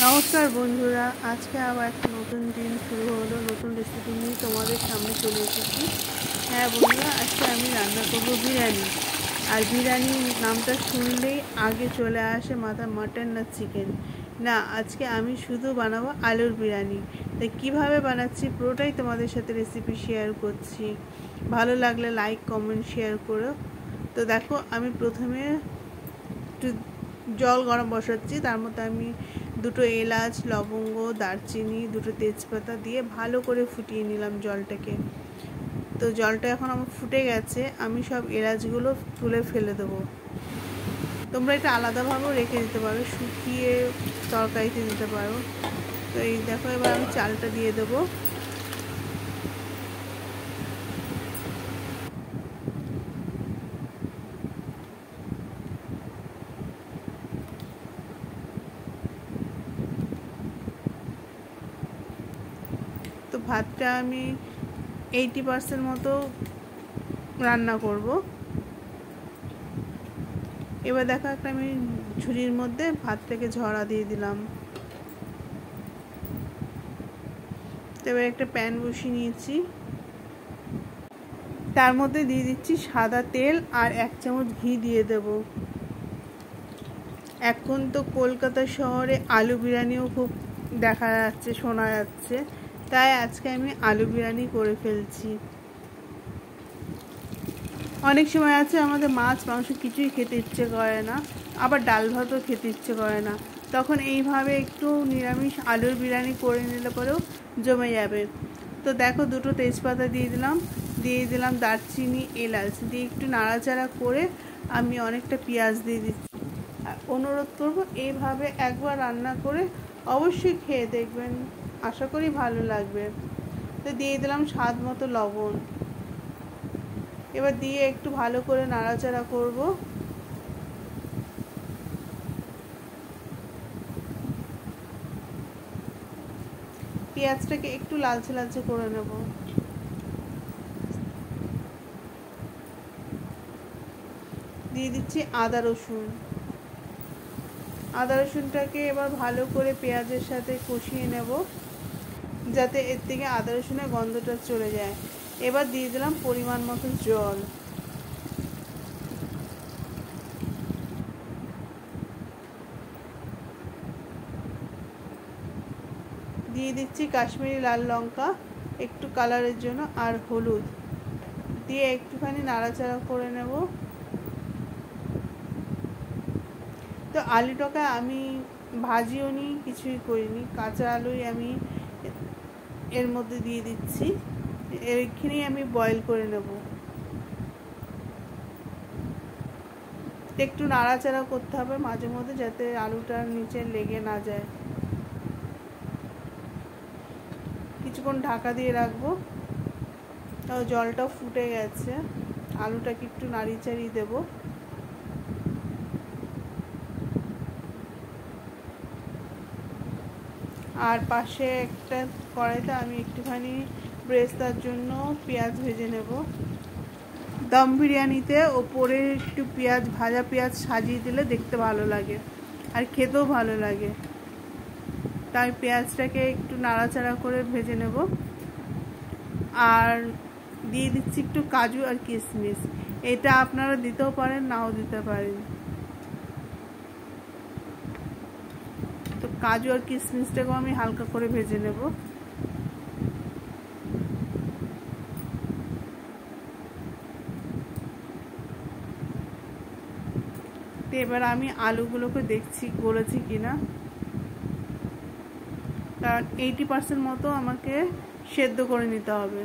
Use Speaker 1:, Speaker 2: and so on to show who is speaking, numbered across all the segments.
Speaker 1: নমস্কার বন্ধুরা, আজকে আবার একটা নতুন দিন শুরু হলো। নতুন রেসিপি নিয়ে তোমাদের সামনে চলে এসেছি। হ্যাঁ বন্ধুরা, আজকে আমি রান্না করব বিরিয়ানি। আর বিরিয়ানি নামটা শুনলেই আগে চলে আসে মাথা মাটন না চিকেন। না, আজকে আমি শুধু বানাবো আলুর বিরিয়ানি। তাই কীভাবে বানাচ্ছি পুরোটাই তোমাদের সাথে রেসিপি শেয়ার করছি। ভালো লাগলে লাইক কমেন্ট শেয়ার করো। তো দেখো, আমি প্রথমে একটু জল গরম বসাচ্ছি। তার মধ্যে আমি দুটো এলাচ, লবঙ্গ, দারচিনি, দুটো তেজপাতা দিয়ে ভালো করে ফুটিয়ে নিলাম জলটাকে। তো জলটা এখন আমার ফুটে গেছে, আমি সব এলাচগুলো তুলে ফেলে দেবো। তোমরা এটা আলাদাভাবেও রেখে দিতে পারো, শুকিয়ে তরকারিতে দিতে পারো। তো এই দেখো, এবার আমি চালটা দিয়ে দেবো। তো ভাতটা আমি 80% মতো রান্না করব। এবার দেখো, একটা আমি ঝুড়ির মধ্যে ভাতটাকে ঝরা দিয়ে দিলাম। এবার একটা প্যান বসিয়ে নিয়েছি, তার মধ্যে দিয়ে দিচ্ছি সাদা তেল আর 1 চামচ ঘি দিয়ে দেব। এখন তো কলকাতা শহরে আলু বিরিয়ানিও খুব দেখা যাচ্ছে, শোনা যাচ্ছে, তাই আজকে আমি আলু বিরিয়ানি করে ফেলছি। অনেক সময় আছে আমাদের মাছ মাংস কিছুই খেতে ইচ্ছে করে না, আবার ডাল ভাতও খেতে ইচ্ছে করে না, তখন এইভাবে একটু নিরামিষ আলুর বিরিয়ানি করে নিলে পরেও জমে যাবে। তো দেখো, দুটো তেজপাতা দিয়ে দিলাম দারচিনি, এলাচ দিয়ে একটু নাড়াচাড়া করে আমি অনেকটা পেঁয়াজ দিয়ে দিচ্ছি। আর অনুরোধ করব, এইভাবে একবার রান্না করে অবশ্যই খেয়ে দেখবেন, আশা করি ভালো লাগবে। তো দিয়ে দিলাম স্বাদ মতো লবণ। এবার দিয়ে একটু ভালো করে নাড়াচাড়া করব। পেঁয়াজটাকে একটু লালচে লালচে করে নেব। দিয়ে দিচ্ছি আদা রসুনটাকে এবার ভালো করে পেঁয়াজের সাথে কষিয়ে নেব, যাতে এর থেকে আদা রসুনের গন্ধটা চলে যায়। এবার দিয়ে দিলাম পরিমাণ মতো জল। দিয়ে দিচ্ছি কাশ্মীরি লাল লঙ্কা একটু কালারের জন্য, আর হলুদ দিয়ে একটুখানি নাড়াচাড়া করে নেব। তো আলুটাকে আমি ভাজিও নি, কিছুই করিনি, কাঁচা আলুই আমি এর মধ্যে দিয়ে দিচ্ছি। এইখানেই আমি বয়েল করে নেব। একটু নাড়াচাড়া করতে হবে মাঝে মধ্যে, যাতে আলুটার নিচে লেগে না যায়। কিছুক্ষণ ঢাকা দিয়ে রাখবো। তাও জলটা ফুটে গেছে, আলুটাকে একটু নাড়িয়ে চাড়িয়ে দেবো। আর পাশে একটা কড়াইতে আমি একটুখানি ব্রেস্তার জন্য পেঁয়াজ ভেজে নেব। দম বিরিয়ানিতে ওপরে একটু ভাজা পেঁয়াজ সাজিয়ে দিলে দেখতে ভালো লাগে আর খেতেও ভালো লাগে। তাই পেঁয়াজটাকে একটু নাড়াচাড়া করে ভেজে নেব। আর দিয়ে দিচ্ছি একটু কাজু আর কিশমিশ। এটা আপনারা দিতেও পারেন, নাও দিতে পারেন। তো কাজু আর কিশমিশটাকেও আমি হালকা করে ভেজে নেব। তো এবার আমি আলুগুলোকে দেখছি গলেছে কিনা, কারণ 80% মতো আমাকে সেদ্ধ করে নিতে হবে।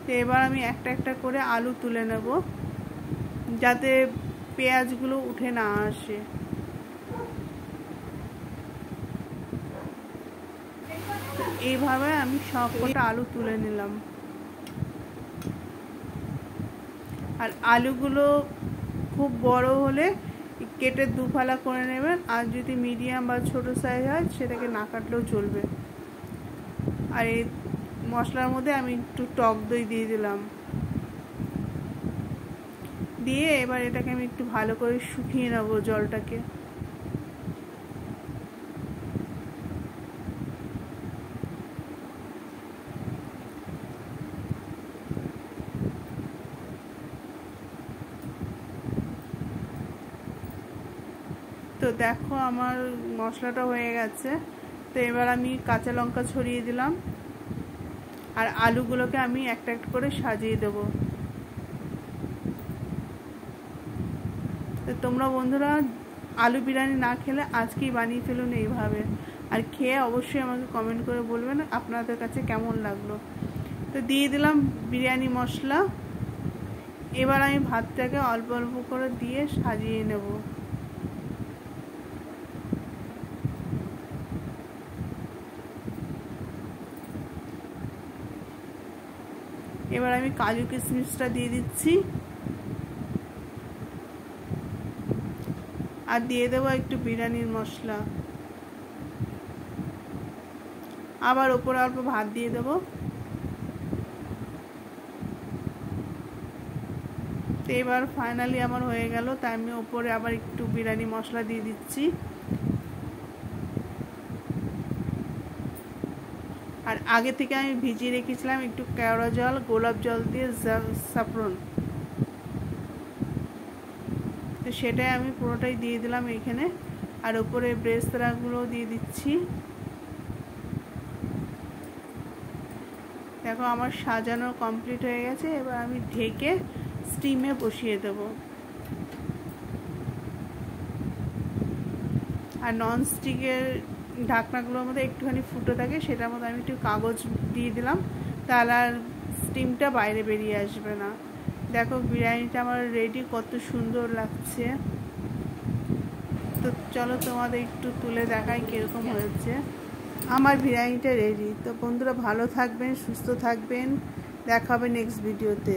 Speaker 1: তো এবার আমি একটা একটা করে আলু তুলে নেব, যাতে পেঁয়াজগুলো উঠে না আসে। এইভাবে আমি সবকটা আলু তুলে নিলাম। আর আলুগুলো খুব বড় হলে কেটে দুফালা করে নেবেন, আর যদি মিডিয়াম বা ছোট সাইজ হয় সেটাকে না কাটলেও চলবে। আর এই মশলার মধ্যে আমি একটু টক দই দিয়ে দিলাম। দিয়ে এবার এটাকে আমি একটু ভালো করে শুকিয়ে নেবো জলটাকে। তো দেখো আমার মশলাটা হয়ে গেছে। তো এবার আমি কাঁচা লঙ্কা ছড়িয়ে দিলাম আর আলুগুলোকে আমি একটা একটা করে সাজিয়ে দেব। তো তোমরা বন্ধুরা আলু বিরিয়ানি না খেলে আজকেই বানিয়ে ফেলুন এইভাবে, আর খেয়ে অবশ্যই আমাকে কমেন্ট করে বলবেন আপনাদের কাছে কেমন লাগলো। তো দিয়ে দিলাম বিরিয়ানি মশলা। এবার আমি ভাতটাকে অল্প অল্প করে দিয়ে সাজিয়ে নেব। এবার আমি কাজু কিশমিশটা দিয়ে দিচ্ছি আর দিয়ে দেবো একটু বিরিয়ানির মশলা, আবার ওপরে অল্প ভাত দিয়ে দেবো। তো এবার ফাইনালি আমার হয়ে গেল, তাই আমি ওপরে আবার একটু বিরিয়ানি মশলা দিয়ে দিচ্ছি। আর আগে থেকে আমি ভিজিয়ে রেখেছিলাম একটু কেওড়া জল, গোলাপ জল দিয়ে সাফরন, তো সেটাই আমি পুরোটাই দিয়ে দিলাম এখানে। আর ওপরে ব্রেস্তারাগুলো দিয়ে দিচ্ছি। দেখো আমার সাজানো কমপ্লিট হয়ে গেছে। এবার আমি ঢেকে স্টিমে বসিয়ে দেব। আর ননস্টিকের ঢাকনাগুলোর মধ্যে একটুখানি ফুটো থাকে, সেটার মধ্যে আমি একটু কাগজ দিয়ে দিলাম, তাহলে আর স্টিমটা বাইরে বেরিয়ে আসবে না। দেখো বিরিয়ানিটা আমার রেডি, কত সুন্দর লাগছে। তো চলো তোমাদের একটু তুলে দেখাই কীরকম হয়েছে। আমার বিরিয়ানিটা রেডি। তো বন্ধুরা ভালো থাকবেন, সুস্থ থাকবেন, দেখা হবে নেক্সট ভিডিওতে।